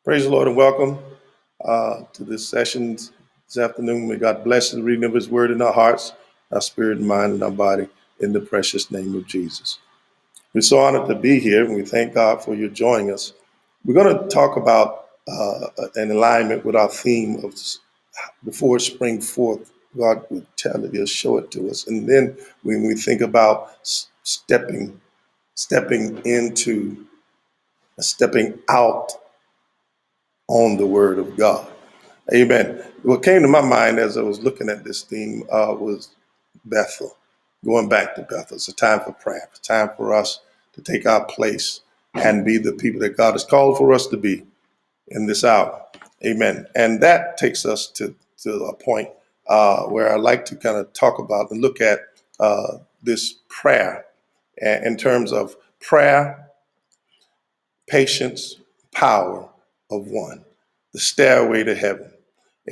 Praise the Lord and welcome to this session this afternoon. May God bless the reading of His Word in our hearts, our spirit, mind, and our body in the precious name of Jesus. We're so honored to be here, and we thank God for you joining us. We're going to talk about an alignment with our theme of before spring forth. God will tell it, He'll show it to us. And then when we think about stepping into, stepping out on the Word of God. Amen. What came to my mind as I was looking at this theme was Bethel, going back to Bethel. It's a time for prayer. It's a time for us to take our place and be the people that God has called for us to be in this hour. Amen. And that takes us to a point where I like to kind of talk about and look at this prayer in terms of prayer, patience, power of one, the stairway to heaven.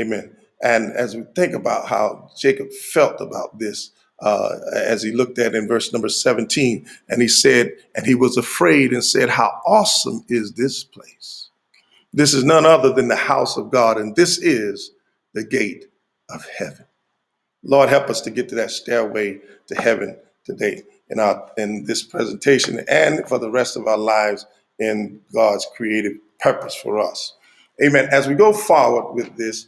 Amen. And as we think about how Jacob felt about this, as he looked at in verse number 17, and he said, and he was afraid and said, how awesome is this place? This is none other than the house of God, and this is the gate of heaven. Lord, help us to get to that stairway to heaven today in this presentation and for the rest of our lives in God's creative purpose for us. Amen. As we go forward with this,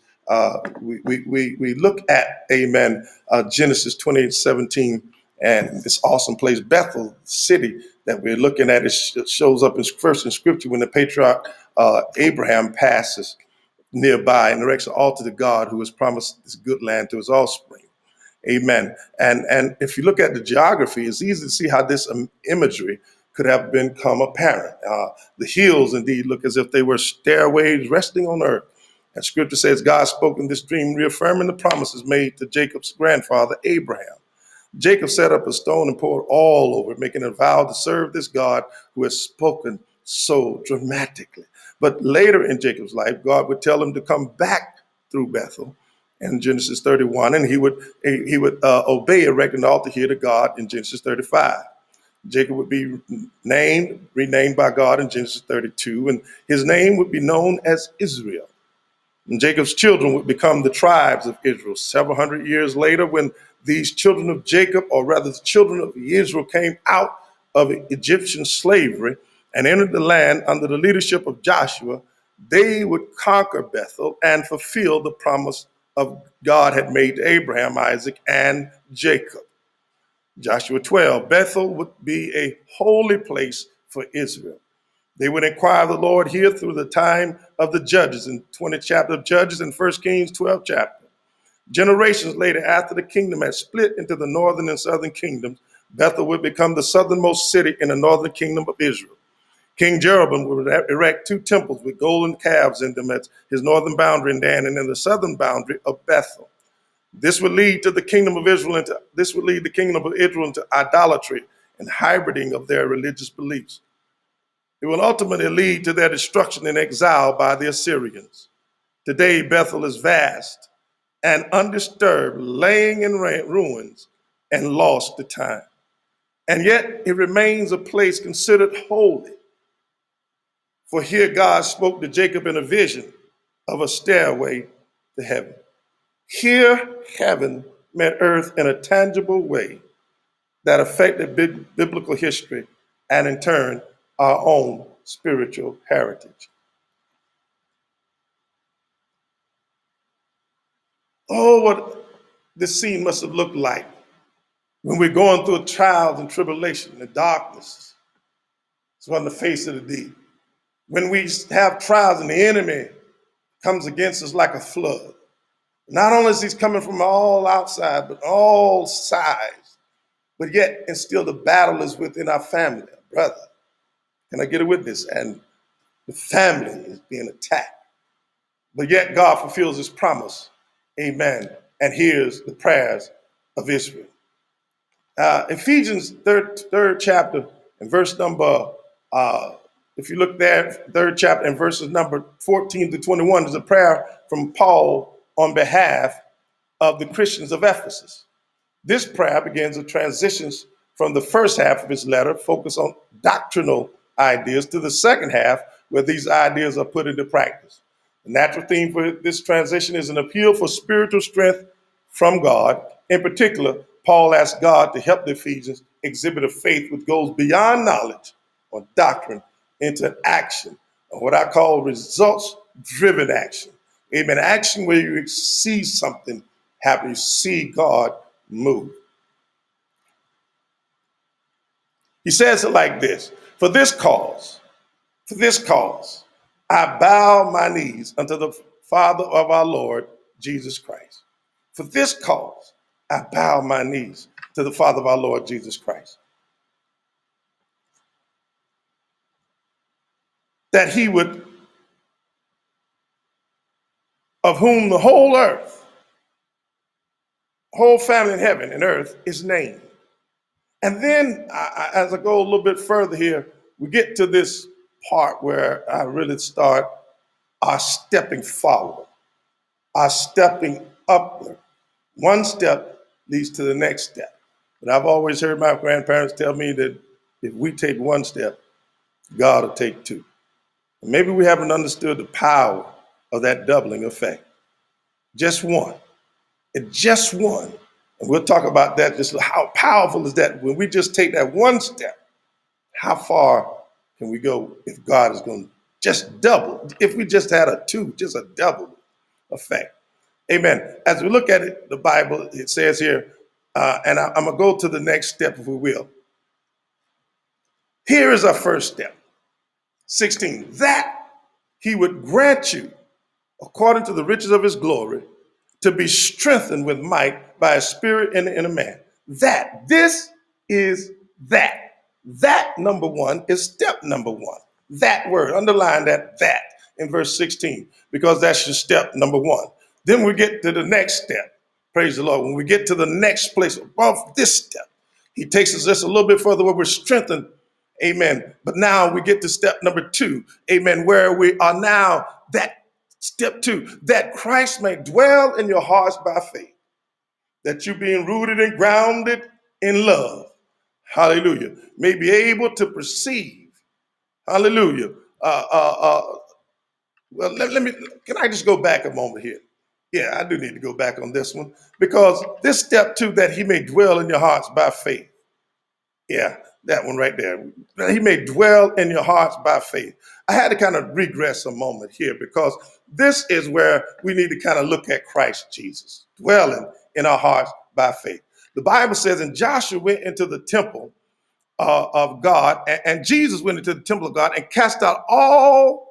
we look at, amen, Genesis 28:17, and this awesome place, Bethel city that we're looking at. It shows up first in Scripture when the patriarch Abraham passes nearby and erects an altar to God who has promised this good land to his offspring. Amen. And if you look at the geography, it's easy to see how this imagery could have become apparent. The hills indeed look as if they were stairways resting on earth. And Scripture says God spoke in this dream, reaffirming the promises made to Jacob's grandfather, Abraham. Jacob set up a stone and poured oil over it, making a vow to serve this God who has spoken so dramatically. But later in Jacob's life, God would tell him to come back through Bethel in Genesis 31, and he would obey, erecting an altar here to God in Genesis 35. Jacob would be renamed by God in Genesis 32, and his name would be known as Israel. And Jacob's children would become the tribes of Israel. Several hundred years later, when these children of Jacob, or rather the children of Israel, came out of Egyptian slavery and entered the land under the leadership of Joshua, they would conquer Bethel and fulfill the promise of God had made to Abraham, Isaac, and Jacob. Joshua 12, Bethel would be a holy place for Israel. They would inquire of the Lord here through the time of the Judges, in 20th chapter of Judges and 1 Kings 12th chapter. Generations later, after the kingdom had split into the northern and southern kingdoms, Bethel would become the southernmost city in the northern kingdom of Israel. King Jeroboam would erect two temples with golden calves in them at his northern boundary in Dan and in the southern boundary of Bethel. This would lead the kingdom of Israel into idolatry and hybriding of their religious beliefs. It will ultimately lead to their destruction and exile by the Assyrians. Today, Bethel is vast and undisturbed, laying in ruins and lost to time. And yet it remains a place considered holy. For here God spoke to Jacob in a vision of a stairway to heaven. Here heaven met earth in a tangible way that affected biblical history and in turn our own spiritual heritage. Oh, what this scene must have looked like when we're going through trials and tribulation and darkness. It's on the face of the deep. When we have trials and the enemy comes against us like a flood. Not only is he coming from all outside, but all sides. But yet, and still the battle is within our family, brother. Can I get a witness? And the family is being attacked. But yet God fulfills his promise. Amen. And hears the prayers of Israel. Ephesians third chapter and verse number, if you look there, third chapter and verses number 14 to 21 is a prayer from Paul on behalf of the Christians of Ephesus. This prayer begins the transitions from the first half of his letter, focused on doctrinal ideas, to the second half, where these ideas are put into practice. The natural theme for this transition is an appeal for spiritual strength from God. In particular, Paul asked God to help the Ephesians exhibit a faith which goes beyond knowledge or doctrine into action, or what I call results-driven action. Amen. Action where you see something happen, you see God move. He says it like this: for this cause, I bow my knees unto the Father of our Lord Jesus Christ. For this cause, I bow my knees to the Father of our Lord Jesus Christ, that he would, of whom the whole earth, whole family in heaven and earth is named. And then, as I go a little bit further here, we get to this part where I really start our stepping forward, our stepping upward. One step leads to the next step. But I've always heard my grandparents tell me that if we take one step, God will take two. And maybe we haven't understood the power of that doubling effect. Just one. And just one. And we'll talk about that, just how powerful is that when we just take that one step. How far can we go if God is going to just double? If we just had a two, just a double effect. Amen. As we look at it, the Bible, it says here, and I'm going to go to the next step if we will. Here is our first step. 16, that he would grant you, according to the riches of his glory, to be strengthened with might by his spirit in the inner man. This is that. That, number one, is step number one. That word, underline that in verse 16, because that's your step number one. Then we get to the next step. Praise the Lord. When we get to the next place above this step, he takes us just a little bit further where we're strengthened. Amen. But now we get to step number two. Amen. Where we are now, that step two, that Christ may dwell in your hearts by faith, that you being rooted and grounded in love, hallelujah, may be able to perceive, hallelujah. Well, let me, can I just go back a moment here? Yeah, I do need to go back on this one, because this step two, that he may dwell in your hearts by faith. Yeah, that one right there. He may dwell in your hearts by faith. I had to kind of regress a moment here, because this is where we need to kind of look at Christ Jesus, dwelling in our hearts by faith. The Bible says, and Joshua went into the temple of God, and Jesus went into the temple of God and cast out all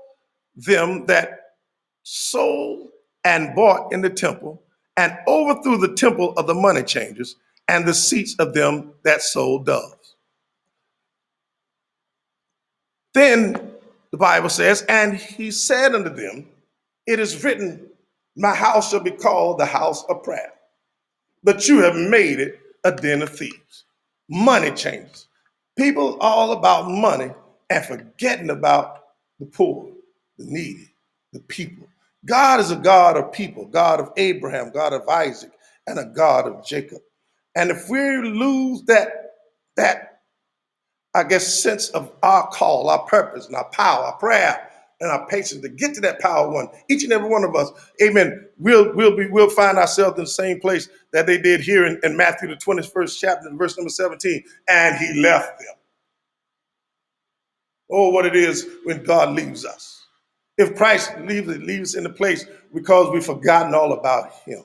them that sold and bought in the temple, and overthrew the temple of the money changers and the seats of them that sold doves. Then the Bible says, and he said unto them, it is written, my house shall be called the house of prayer, but you have made it a den of thieves. Money changers. People all about money and forgetting about the poor, the needy, the people. God is a God of people, God of Abraham, God of Isaac, and a God of Jacob. And if we lose that I guess, sense of our call, our purpose, and our power, our prayer, and our patience to get to that power one. Each and every one of us, amen, we'll find ourselves in the same place that they did here in Matthew, the 21st chapter, verse number 17, and he left them. Oh, what it is when God leaves us. If Christ leaves us in the place because we've forgotten all about him.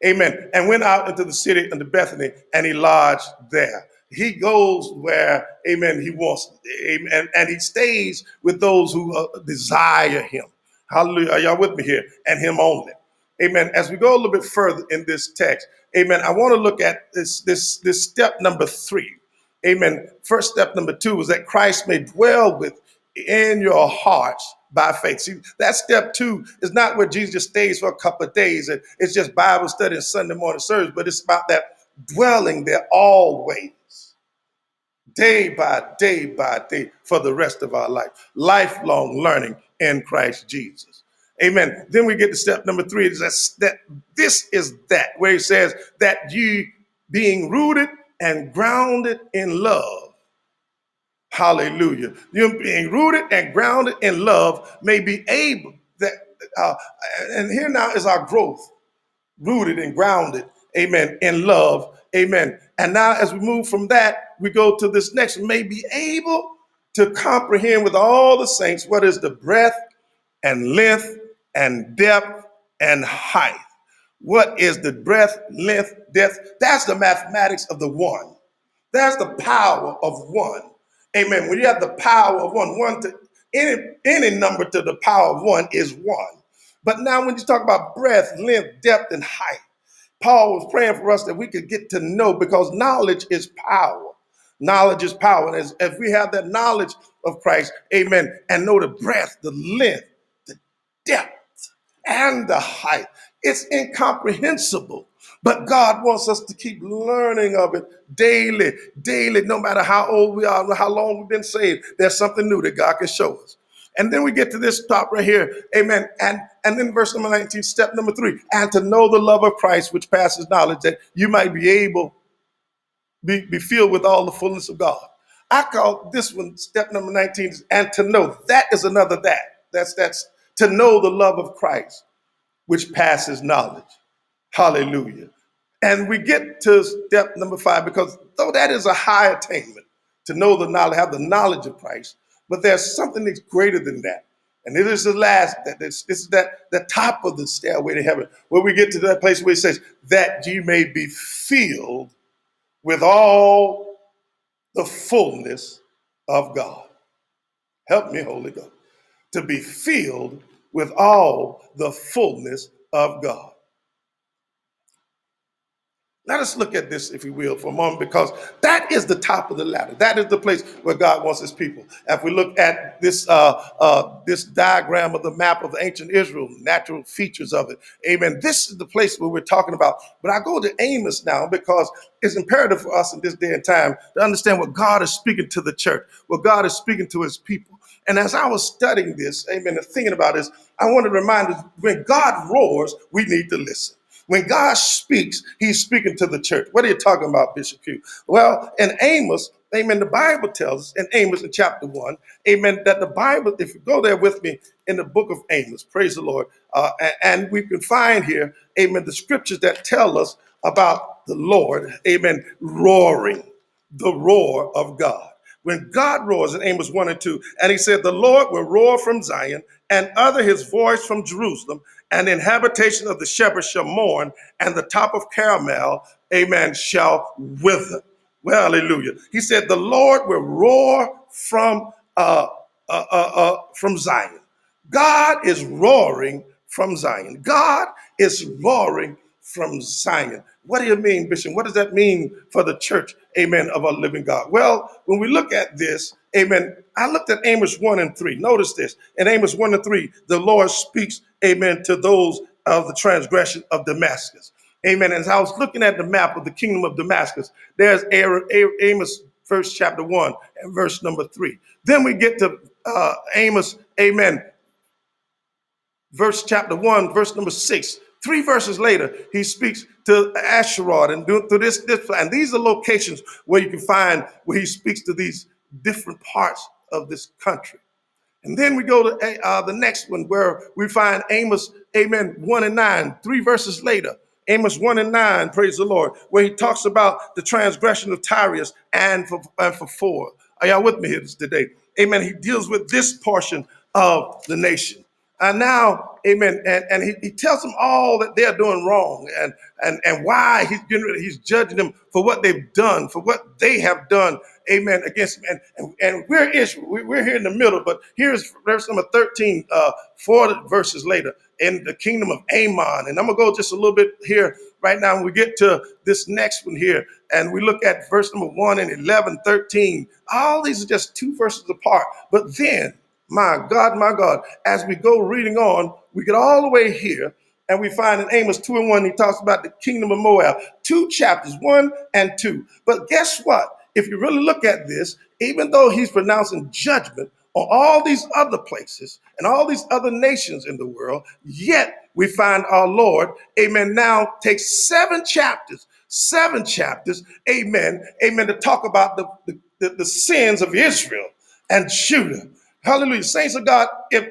Amen. And went out into the city unto Bethany, and he lodged there. He goes where, amen, he wants, amen, and he stays with those who desire him. Hallelujah. Are y'all with me here? And him only. Amen. As we go a little bit further in this text, amen, I want to look at this step number three. Amen. First step number two is that Christ may dwell in your hearts by faith. See, that step two is not where Jesus just stays for a couple of days. It's just Bible study and Sunday morning service, but it's about that dwelling there always, day by day, for the rest of our life. Lifelong learning in Christ Jesus. Amen. Then we get to step number three, is that this is that, where he says that you being rooted and grounded in love. Hallelujah. You being rooted and grounded in love may be able that, uh, and here now is our growth, rooted and grounded, amen, in love, amen. And now as we move from that, we go to this next, may be able to comprehend with all the saints what is the breadth and length and depth and height. What is the breadth, length, depth? That's the mathematics of the one. That's the power of one. Amen. When you have the power of one to any number to the power of one is one. But now when you talk about breadth, length, depth, and height, Paul was praying for us that we could get to know, because knowledge is power. Knowledge is power. And as we have that knowledge of Christ, amen, and know the breadth, the length, the depth, and the height. It's incomprehensible. But God wants us to keep learning of it daily, daily, no matter how old we are, how long we've been saved. There's something new that God can show us. And then we get to this top right here, amen. And then verse number 19, step number 3, and to know the love of Christ, which passes knowledge, that you might be able be filled with all the fullness of God. I call this one step number 19, and to know. That is another that. That's to know the love of Christ, which passes knowledge. Hallelujah. And we get to step number 5, because though that is a high attainment, to know the knowledge, have the knowledge of Christ, but there's something that's greater than that. And it is the last, this is that the top of the stairway to heaven, where we get to that place where it says, that ye may be filled with all the fullness of God. Help me, Holy Ghost, to be filled with all the fullness of God. Let us look at this, if you will, for a moment, because that is the top of the ladder. That is the place where God wants his people. If we look at this this diagram of the map of ancient Israel, natural features of it, amen, this is the place where we're talking about. But I go to Amos now, because it's imperative for us in this day and time to understand what God is speaking to the church, what God is speaking to his people. And as I was studying this, amen, and thinking about this, I want to remind us, when God roars, we need to listen. When God speaks, he's speaking to the church. What are you talking about, Bishop Q? Well, in Amos, amen, the Bible tells us in Amos in chapter 1, amen, that the Bible, if you go there with me in the book of Amos, praise the Lord, and we can find here, amen, the scriptures that tell us about the Lord, amen, roaring, the roar of God. When God roars in Amos 1 and 2, and he said, the Lord will roar from Zion and utter his voice from Jerusalem, and the habitation of the shepherds shall mourn, and the top of Carmel, amen, shall wither. Well, hallelujah. He said, the Lord will roar from Zion. God is roaring from Zion. God is roaring from Zion. What do you mean, Bishop? What does that mean for the church, amen, of our living God? Well, when we look at this, amen, I looked at Amos 1 and 3. Notice this. In Amos 1 and 3, the Lord speaks, amen, to those of the transgression of Damascus. Amen. As I was looking at the map of the kingdom of Damascus, there's Amos, first chapter 1 and verse number 3. Then we get to Amos, amen, verse chapter 1, verse number 6. 3 verses later, he speaks to Asherah and through this, and these are locations where you can find where he speaks to these different parts of this country. And then we go to the next one, where we find Amos, amen, 1 and 9, 3 verses later. Amos 1 and 9, praise the Lord, where he talks about the transgression of Tyrus and for 4. Are y'all with me here today? Amen. He deals with this portion of the nation. And now, amen, and he tells them all that they're doing wrong, and why he's judging them for what they've done, for what they have done, amen, against him. And we're Israel. We're here in the middle, but here's verse number 13, 4 verses later, in the kingdom of Ammon. And I'm going to go just a little bit here right now when we get to this next one here, and we look at verse number 1 and 11, 13. All these are just 2 verses apart. But then, my God, as we go reading on, we get all the way here, and we find in Amos 2 and 1, he talks about the kingdom of Moab. 2 chapters, 1 and 2. But guess what? If you really look at this, even though he's pronouncing judgment on all these other places and all these other nations in the world, yet we find our Lord, amen, now takes 7 chapters, amen, to talk about the sins of Israel and Judah. Hallelujah. Saints of God, if